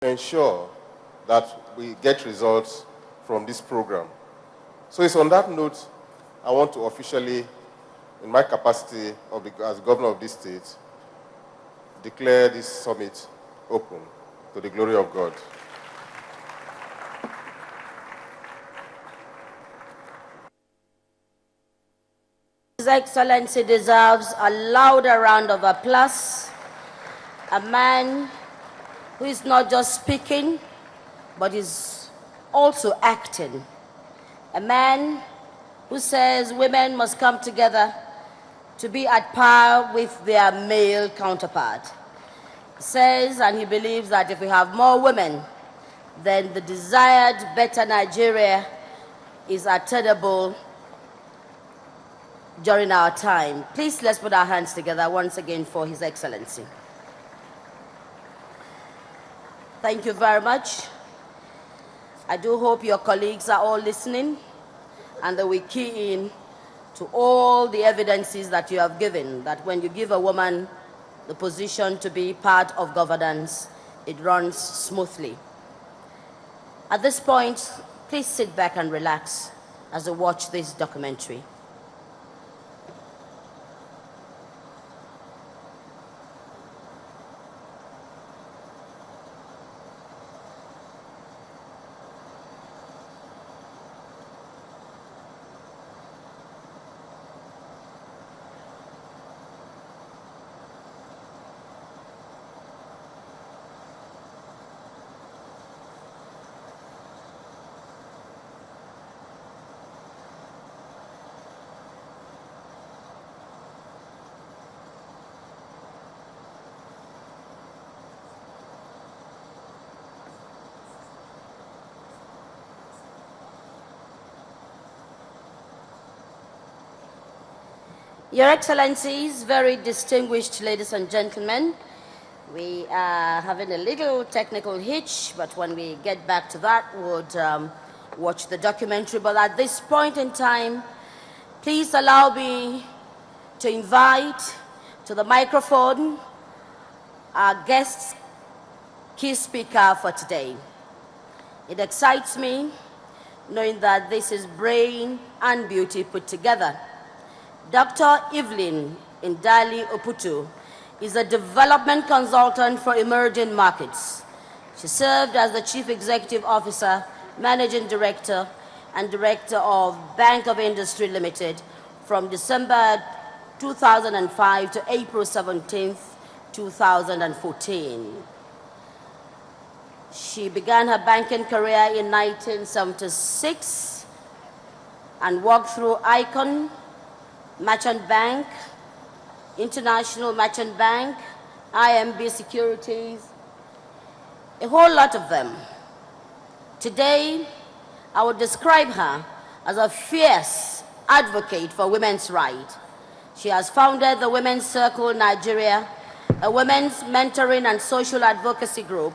ensure that we get results from this program. So it's on that note, I want to officially, in my capacity as governor of this state, declare this summit open to the glory of God. His Excellency deserves a louder round of applause. A man who is not just speaking, but is also acting. A man who says women must come together to be at par with their male counterpart. He says, and he believes, that if we have more women, then the desired better Nigeria is attainable during our time. Please, let's put our hands together once again for His Excellency. Thank you very much. I do hope your colleagues are all listening and that we key in to all the evidences that you have given, that when you give a woman the position to be part of governance, it runs smoothly. At this point, please sit back and relax as we watch this documentary. Your Excellencies, very distinguished ladies and gentlemen, we are having a little technical hitch, but when we get back to that, we'll watch the documentary. But at this point in time, please allow me to invite to the microphone our guest key speaker for today. It excites me knowing that this is brain and beauty put together. Dr. Evelyn Indali Oputu is a development consultant for emerging markets. She served as the Chief Executive Officer, Managing Director, and Director of Bank of Industry Limited from December 2005 to April 17, 2014. She began her banking career in 1976 and worked through Icon Merchant Bank, International Merchant Bank, IMB Securities, a whole lot of them. Today, I would describe her as a fierce advocate for women's rights. She has founded the Women's Circle Nigeria, a women's mentoring and social advocacy group.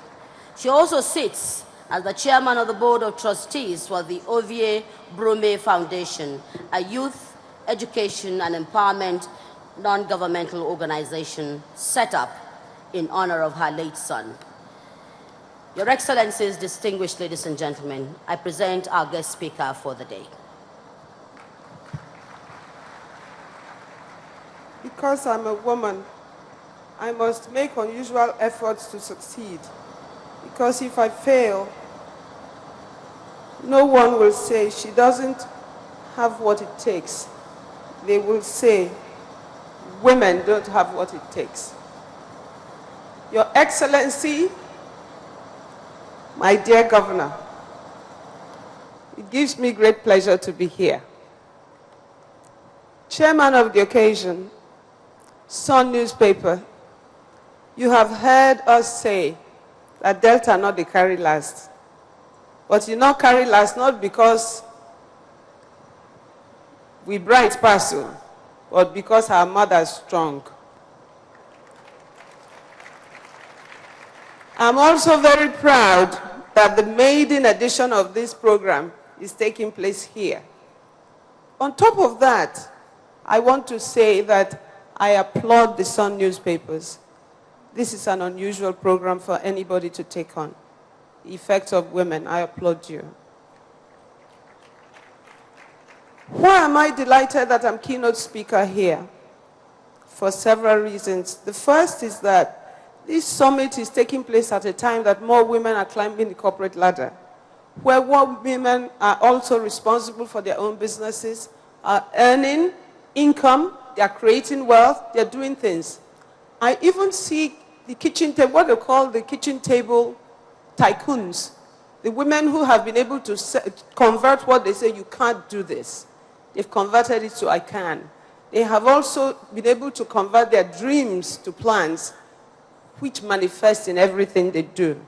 She also sits as the chairman of the board of trustees for the Ovie Brume Foundation, a youth education and empowerment non-governmental organization set up in honor of her late son. Your Excellencies, distinguished ladies and gentlemen, I present our guest speaker for the day. Because I'm a woman, I must make unusual efforts to succeed. Because if I fail, no one will say she doesn't have what it takes. They will say, women don't have what it takes. Your Excellency, my dear Governor, it gives me great pleasure to be here. Chairman of the occasion, Sun newspaper, you have heard us say that Delta not the carry last. But you not carry last not because we bright person, but because our mother is strong. I'm also very proud that the maiden edition of this program is taking place here. On top of that, I want to say that I applaud the Sun newspapers. This is an unusual program for anybody to take on. the effect of women. I applaud you. Why am I delighted that I'm keynote speaker here? For several reasons. The first is that this summit is taking place at a time that more women are climbing the corporate ladder, where more women are also responsible for their own businesses, are earning income, they are creating wealth, they are doing things. I even see the kitchen table, what they call the kitchen table tycoons, the women who have been able to convert what they say, you can't do this. They've converted it to I can. They have also been able to convert their dreams to plans, which manifest in everything they do.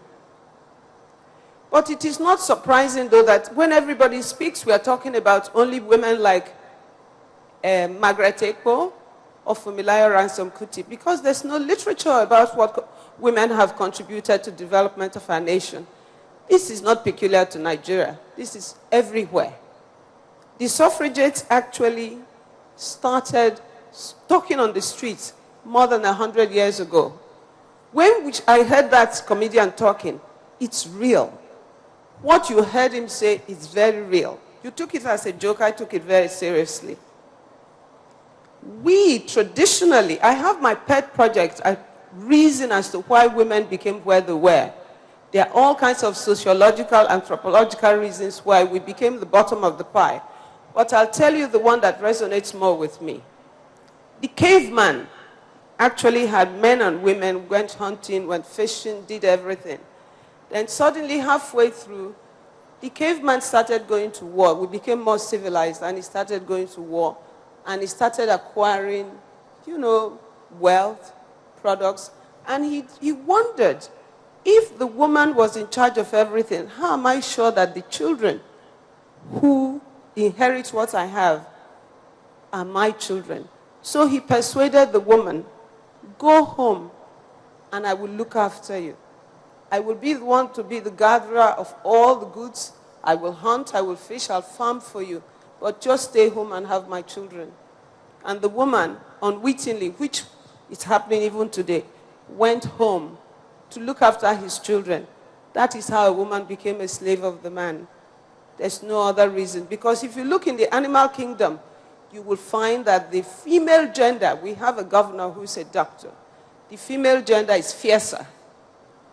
But it is not surprising, though, that when everybody speaks, we are talking about only women like Margaret Ekpo or Funmilayo Ransom Kuti, because there's no literature about what women have contributed to development of our nation. This is not peculiar to Nigeria. This is everywhere. The suffragettes actually started talking on the streets more than 100 years ago. When I heard that comedian talking, it's real. What you heard him say is very real. You took it as a joke, I took it very seriously. We traditionally, I have my pet project, a reason as to why women became where they were. There are all kinds of sociological, anthropological reasons why we became the bottom of the pie. But I'll tell you the one that resonates more with me. The caveman actually had men and women, went hunting, went fishing, did everything. Then suddenly, halfway through, the caveman started going to war. We became more civilized, and he started going to war. And he started acquiring, wealth, products. And he wondered, if the woman was in charge of everything, how am I sure that the children who inherit what I have are my children? So he persuaded the woman, go home and I will look after you. I will be the one to be the gatherer of all the goods. I will hunt, I will fish, I'll farm for you. But just stay home and have my children. And the woman, unwittingly, which is happening even today, went home to look after his children. That is how a woman became a slave of the man. There's no other reason. Because if you look in the animal kingdom, you will find that the female gender, we have a governor who's a doctor. The female gender is fiercer.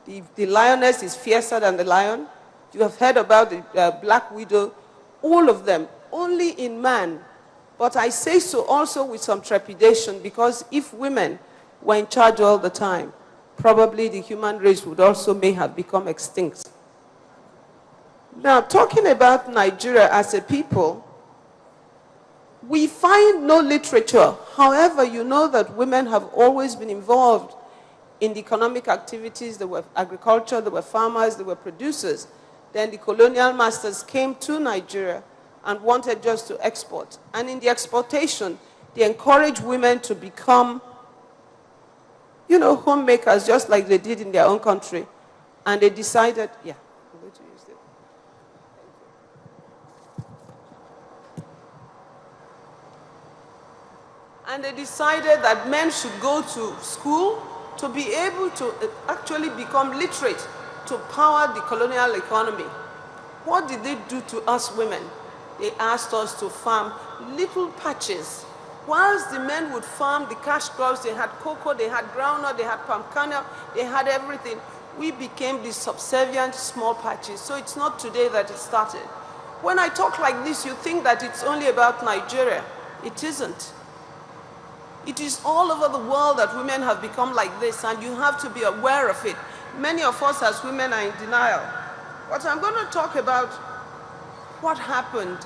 The lioness is fiercer than the lion. You have heard about the black widow. All of them, only in man. But I say so also with some trepidation, because if women were in charge all the time, probably the human race would also may have become extinct. Now, talking about Nigeria as a people, we find no literature. However, you know that women have always been involved in the economic activities. There were agriculture, there were farmers, there were producers. Then the colonial masters came to Nigeria and wanted just to export. And in the exportation, they encouraged women to become, homemakers, just like they did in their own country. And they decided, yeah, I'm going to use it. And they decided that men should go to school to be able to actually become literate, to power the colonial economy. What did they do to us women? They asked us to farm little patches. Whilst the men would farm the cash crops, they had cocoa, they had groundnut, they had palm kernel, they had everything. We became the subservient small patches. So it's not today that it started. When I talk like this, you think that it's only about Nigeria. It isn't. It is all over the world that women have become like this, and you have to be aware of it. Many of us as women are in denial. But I'm going to talk about what happened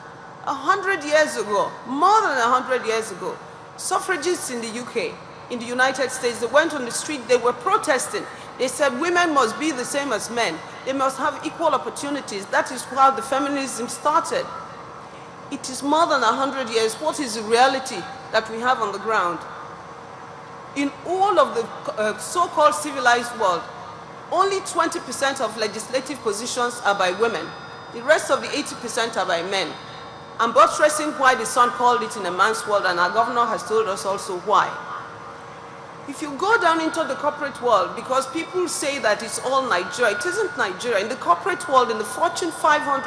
100 years ago, more than 100 years ago. Suffragists in the UK, in the United States, they went on the street, they were protesting. They said women must be the same as men. They must have equal opportunities. That is how the feminism started. It is more than 100 years. What is the reality that we have on the ground? In all of the so-called civilized world, only 20% of legislative positions are by women. The rest of the 80% are by men. I'm buttressing why the Sun called it in a man's world, and our governor has told us also why. If you go down into the corporate world, because people say that it's all Nigeria, it isn't Nigeria. In the corporate world, in the Fortune 500